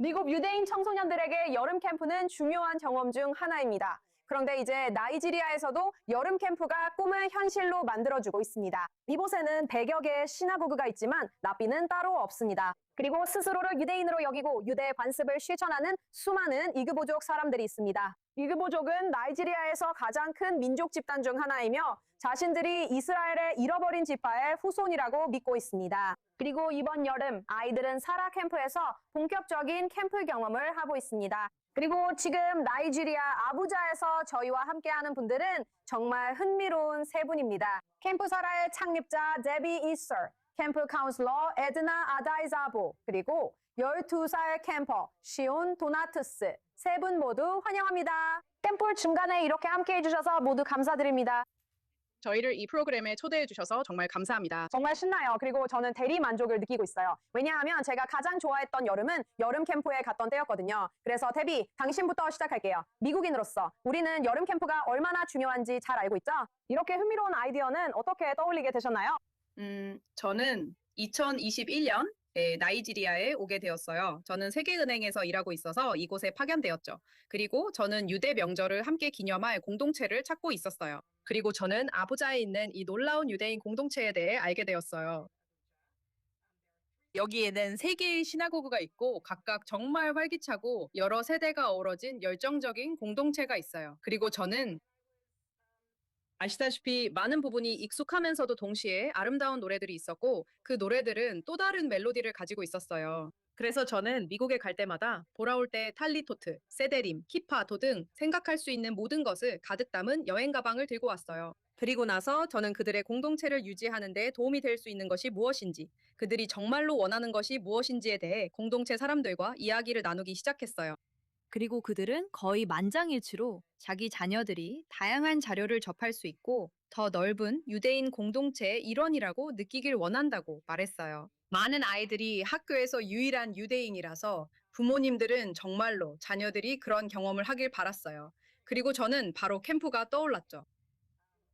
미국 유대인 청소년들에게 여름 캠프는 중요한 경험 중 하나입니다. 그런데 이제 나이지리아에서도 여름 캠프가 꿈을 현실로 만들어주고 있습니다. 이곳에는 100여 개의 시나고그가 있지만 랍비는 따로 없습니다. 그리고 스스로를 유대인으로 여기고 유대 관습을 실천하는 수많은 이그보족 사람들이 있습니다. 이그보족은 나이지리아에서 가장 큰 민족 집단 중 하나이며 자신들이 이스라엘의 잃어버린 지파의 후손이라고 믿고 있습니다. 그리고 이번 여름 아이들은 사라 캠프에서 본격적인 캠프 경험을 하고 있습니다. 그리고 지금 나이지리아 아부자에서 저희와 함께하는 분들은 정말 흥미로운 세 분입니다. 캠프 사라의 창립자 데비 이서, 캠프 카운슬러 에드나 아다이자보, 그리고 12살 캠퍼 시온 도나투스, 세 분 모두 환영합니다. 캠프 중간에 이렇게 함께해 주셔서 모두 감사드립니다. 저희를 이 프로그램에 초대해 주셔서 정말 감사합니다. 정말 신나요. 그리고 저는 대리 만족을 느끼고 있어요. 왜냐하면 제가 가장 좋아했던 여름은 여름 캠프에 갔던 때였거든요. 그래서 데비, 당신부터 시작할게요. 미국인으로서 우리는 여름 캠프가 얼마나 중요한지 잘 알고 있죠? 이렇게 흥미로운 아이디어는 어떻게 떠올리게 되셨나요? 저는 2021년 나이지리아에 오게 되었어요. 저는 세계은행에서 일하고 있어서 이곳에 파견되었죠. 그리고 저는 유대 명절을 함께 기념할 공동체를 찾고 있었어요. 그리고 저는 아부자에 있는 이 놀라운 유대인 공동체에 대해 알게 되었어요. 여기에는 3개의 시나고그가 있고 각각 정말 활기차고 여러 세대가 어우러진 열정적인 공동체가 있어요. 그리고 저는 아시다시피 많은 부분이 익숙하면서도 동시에 아름다운 노래들이 있었고 그 노래들은 또 다른 멜로디를 가지고 있었어요. 그래서 저는 미국에 갈 때마다 돌아올 때 탈리토트, 세데림, 키파도 등 생각할 수 있는 모든 것을 가득 담은 여행 가방을 들고 왔어요. 그리고 나서 저는 그들의 공동체를 유지하는 데 도움이 될 수 있는 것이 무엇인지, 그들이 정말로 원하는 것이 무엇인지에 대해 공동체 사람들과 이야기를 나누기 시작했어요. 그리고 그들은 거의 만장일치로 자기 자녀들이 다양한 자료를 접할 수 있고 더 넓은 유대인 공동체의 일원이라고 느끼길 원한다고 말했어요. 많은 아이들이 학교에서 유일한 유대인이라서 부모님들은 정말로 자녀들이 그런 경험을 하길 바랐어요. 그리고 저는 바로 캠프가 떠올랐죠.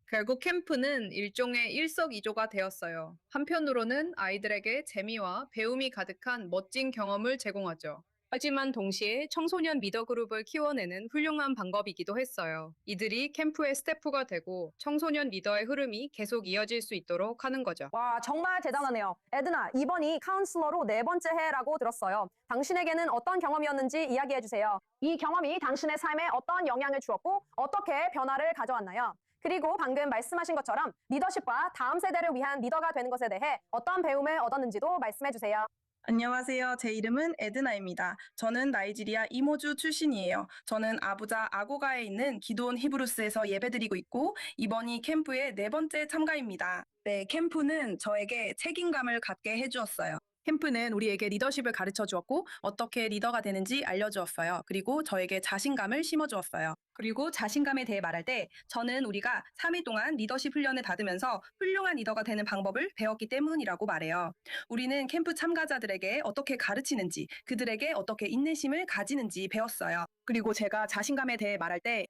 결국 캠프는 일종의 일석이조가 되었어요. 한편으로는 아이들에게 재미와 배움이 가득한 멋진 경험을 제공하죠. 하지만 동시에 청소년 리더 그룹을 키워내는 훌륭한 방법이기도 했어요. 이들이 캠프의 스태프가 되고 청소년 리더의 흐름이 계속 이어질 수 있도록 하는 거죠. 와, 정말 대단하네요. 에드나, 이번이 카운슬러로 4번째 해라고 들었어요. 당신에게는 어떤 경험이었는지 이야기해 주세요. 이 경험이 당신의 삶에 어떤 영향을 주었고 어떻게 변화를 가져왔나요? 그리고 방금 말씀하신 것처럼 리더십과 다음 세대를 위한 리더가 되는 것에 대해 어떤 배움을 얻었는지도 말씀해 주세요. 안녕하세요. 제 이름은 에드나입니다. 저는 나이지리아 이모주 출신이에요. 저는 아부자 아고가에 있는 기도원 히브루스에서 예배드리고 있고 이번이 캠프의 4번째 참가입니다. 네, 캠프는 저에게 책임감을 갖게 해주었어요. 캠프는 우리에게 리더십을 가르쳐 주었고 어떻게 리더가 되는지 알려주었어요. 그리고 저에게 자신감을 심어주었어요. 그리고 자신감에 대해 말할 때 저는 우리가 3일 동안 리더십 훈련을 받으면서 훌륭한 리더가 되는 방법을 배웠기 때문이라고 말해요. 우리는 캠프 참가자들에게 어떻게 가르치는지, 그들에게 어떻게 인내심을 가지는지 배웠어요. 그리고 제가 자신감에 대해 말할 때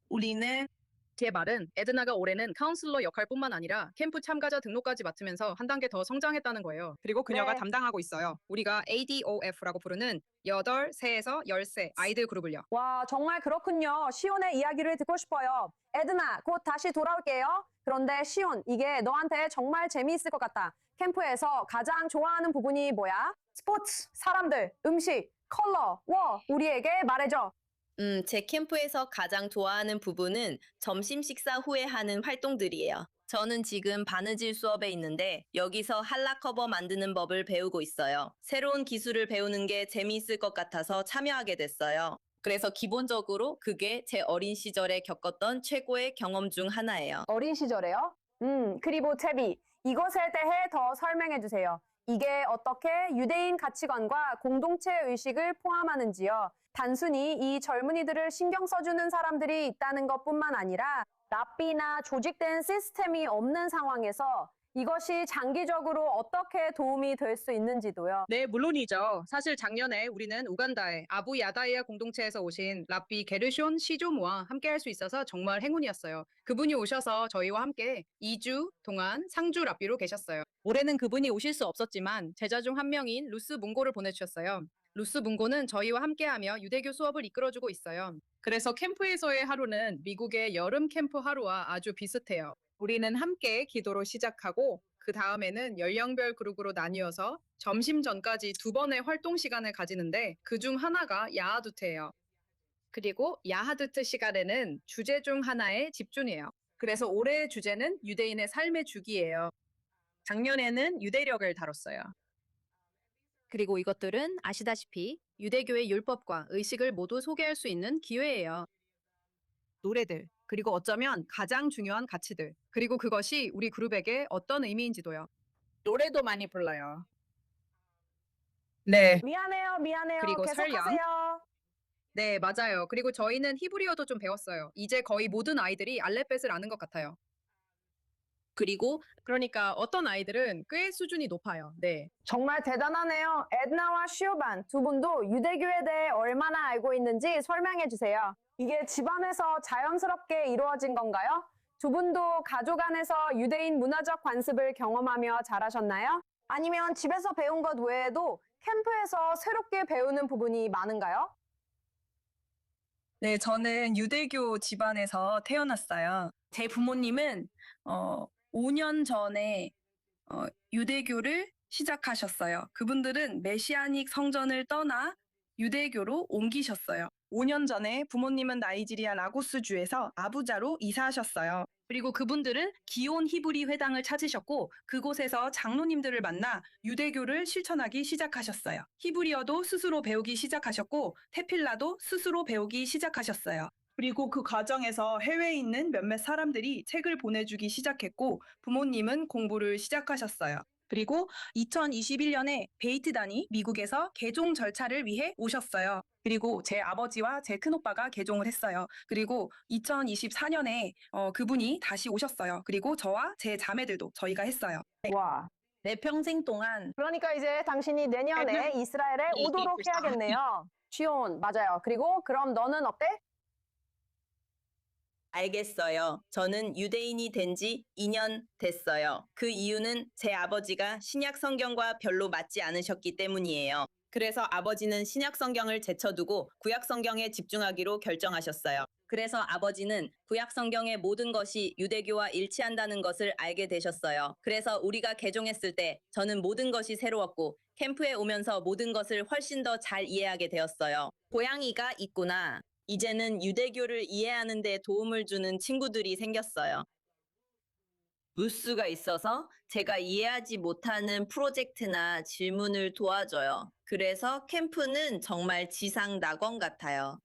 우리는 제 말은 에드나가 올해는 카운슬러 역할뿐만 아니라 캠프 참가자 등록까지 맡으면서 한 단계 더 성장했다는 거예요. 그리고 그녀가 네. 담당하고 있어요. 우리가 ADOF라고 부르는 8세에서 10세 아이들 그룹을요. 와, 정말 그렇군요. 시온의 이야기를 듣고 싶어요. 에드나, 곧 다시 돌아올게요. 그런데 시온, 이게 너한테 정말 재미있을 것 같다. 캠프에서 가장 좋아하는 부분이 뭐야? 스포츠, 사람들, 음식, 컬러, 우리에게 말해줘. 제 캠프에서 가장 좋아하는 부분은 점심 식사 후에 하는 활동들이에요. 저는 지금 바느질 수업에 있는데 여기서 한라 커버 만드는 법을 배우고 있어요. 새로운 기술을 배우는 게 재미있을 것 같아서 참여하게 됐어요. 그래서 기본적으로 그게 제 어린 시절에 겪었던 최고의 경험 중 하나예요. 어린 시절에요? 그리고 테비, 이것에 대해 더 설명해 주세요. 이게 어떻게 유대인 가치관과 공동체 의식을 포함하는지요. 단순히 이 젊은이들을 신경 써주는 사람들이 있다는 것뿐만 아니라 랍비나 조직된 시스템이 없는 상황에서 이것이 장기적으로 어떻게 도움이 될 수 있는지도요. 네, 물론이죠. 사실 작년에 우리는 우간다의 아부 야다이아 공동체에서 오신 랍비 게르숀 시조모와 함께 할 수 있어서 정말 행운이었어요. 그분이 오셔서 저희와 함께 2주 동안 상주 랍비로 계셨어요. 올해는 그분이 오실 수 없었지만 제자 중 한 명인 루스 문고를 보내주셨어요. 루스 문고는 저희와 함께하며 유대교 수업을 이끌어주고 있어요. 그래서 캠프에서의 하루는 미국의 여름 캠프 하루와 아주 비슷해요. 우리는 함께 기도로 시작하고 그 다음에는 연령별 그룹으로 나뉘어서 점심 전까지 2번의 활동 시간을 가지는데 그중 하나가 야하두트예요. 그리고 야하두트 시간에는 주제 중 하나에 집중해요. 그래서 올해의 주제는 유대인의 삶의 주기예요. 작년에는 유대력을 다뤘어요. 그리고 이것들은 아시다시피 유대교의 율법과 의식을 모두 소개할 수 있는 기회예요. 노래들, 그리고 어쩌면 가장 중요한 가치들, 그리고 그것이 우리 그룹에게 어떤 의미인지도요. 노래도 많이 불러요. 네, 미안해요. 그리고 설령. 계속하세요. 네, 맞아요. 그리고 저희는 히브리어도 좀 배웠어요. 이제 거의 모든 아이들이 알렙벳을 아는 것 같아요. 그리고 그러니까 어떤 아이들은 꽤 수준이 높아요. 네. 정말 대단하네요. 에드나와 시오반 두 분도 유대교에 대해 얼마나 알고 있는지 설명해 주세요. 이게 집안에서 자연스럽게 이루어진 건가요? 두 분도 가족 안에서 유대인 문화적 관습을 경험하며 자라셨나요? 아니면 집에서 배운 것 외에도 캠프에서 새롭게 배우는 부분이 많은가요? 네, 저는 유대교 집안에서 태어났어요. 제 부모님은 5년 전에 유대교를 시작하셨어요. 그분들은 메시아닉 성전을 떠나 유대교로 옮기셨어요. 5년 전에 부모님은 나이지리아 라고스주에서 아부자로 이사하셨어요. 그리고 그분들은 기온 히브리 회당을 찾으셨고 그곳에서 장로님들을 만나 유대교를 실천하기 시작하셨어요. 히브리어도 스스로 배우기 시작하셨고 테필라도 스스로 배우기 시작하셨어요. 그리고 그 과정에서 해외에 있는 몇몇 사람들이 책을 보내주기 시작했고 부모님은 공부를 시작하셨어요. 그리고 2021년에 베이트단이 미국에서 개종 절차를 위해 오셨어요. 그리고 제 아버지와 제 큰오빠가 개종을 했어요. 그리고 2024년에 그분이 다시 오셨어요. 그리고 저와 제 자매들도 저희가 했어요. 와. 내 평생 동안 그러니까 이제 당신이 내년에 이스라엘에 오도록 해야겠네요. 시온, 맞아요. 그리고 그럼 너는 어때? 알겠어요. 저는 유대인이 된 지 2년 됐어요. 그 이유는 제 아버지가 신약 성경과 별로 맞지 않으셨기 때문이에요. 그래서 아버지는 신약 성경을 제쳐두고 구약 성경에 집중하기로 결정하셨어요. 그래서 아버지는 구약 성경의 모든 것이 유대교와 일치한다는 것을 알게 되셨어요. 그래서 우리가 개종했을 때 저는 모든 것이 새로웠고 캠프에 오면서 모든 것을 훨씬 더 잘 이해하게 되었어요. 고양이가 있구나. 이제는 유대교를 이해하는 데 도움을 주는 친구들이 생겼어요. 부스가 있어서 제가 이해하지 못하는 프로젝트나 질문을 도와줘요. 그래서 캠프는 정말 지상 낙원 같아요.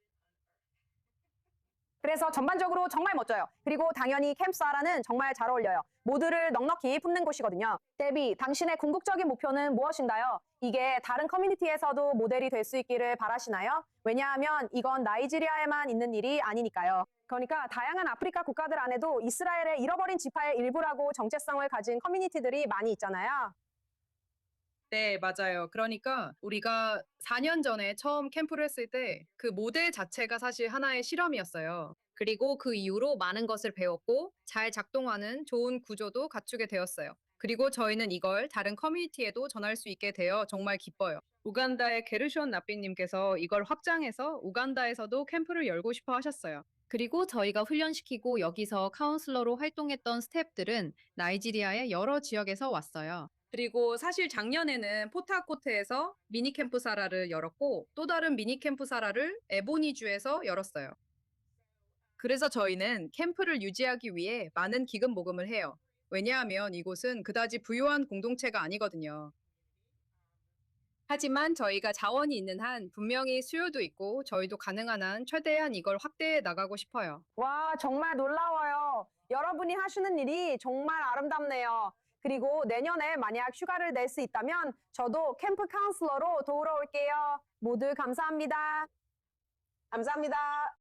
그래서 전반적으로 정말 멋져요. 그리고 당연히 캠프사라는 정말 잘 어울려요. 모두를 넉넉히 품는 곳이거든요. 데비, 당신의 궁극적인 목표는 무엇인가요? 이게 다른 커뮤니티에서도 모델이 될 수 있기를 바라시나요? 왜냐하면 이건 나이지리아에만 있는 일이 아니니까요. 그러니까 다양한 아프리카 국가들 안에도 이스라엘의 잃어버린 지파의 일부라고 정체성을 가진 커뮤니티들이 많이 있잖아요. 네, 맞아요. 그러니까 우리가 4년 전에 처음 캠프를 했을 때 그 모델 자체가 사실 하나의 실험이었어요. 그리고 그 이후로 많은 것을 배웠고 잘 작동하는 좋은 구조도 갖추게 되었어요. 그리고 저희는 이걸 다른 커뮤니티에도 전할 수 있게 되어 정말 기뻐요. 우간다의 게르숀 나삐님께서 이걸 확장해서 우간다에서도 캠프를 열고 싶어 하셨어요. 그리고 저희가 훈련시키고 여기서 카운슬러로 활동했던 스태프들은 나이지리아의 여러 지역에서 왔어요. 그리고 사실 작년에는 포타코트에서 미니 캠프 사라를 열었고 또 다른 미니 캠프 사라를 에보니주에서 열었어요. 그래서 저희는 캠프를 유지하기 위해 많은 기금 모금을 해요. 왜냐하면 이곳은 그다지 부유한 공동체가 아니거든요. 하지만 저희가 자원이 있는 한 분명히 수요도 있고 저희도 가능한 한 최대한 이걸 확대해 나가고 싶어요. 와, 정말 놀라워요. 여러분이 하시는 일이 정말 아름답네요. 그리고 내년에 만약 휴가를 낼 수 있다면 저도 캠프 카운슬러로 도우러 올게요. 모두 감사합니다. 감사합니다.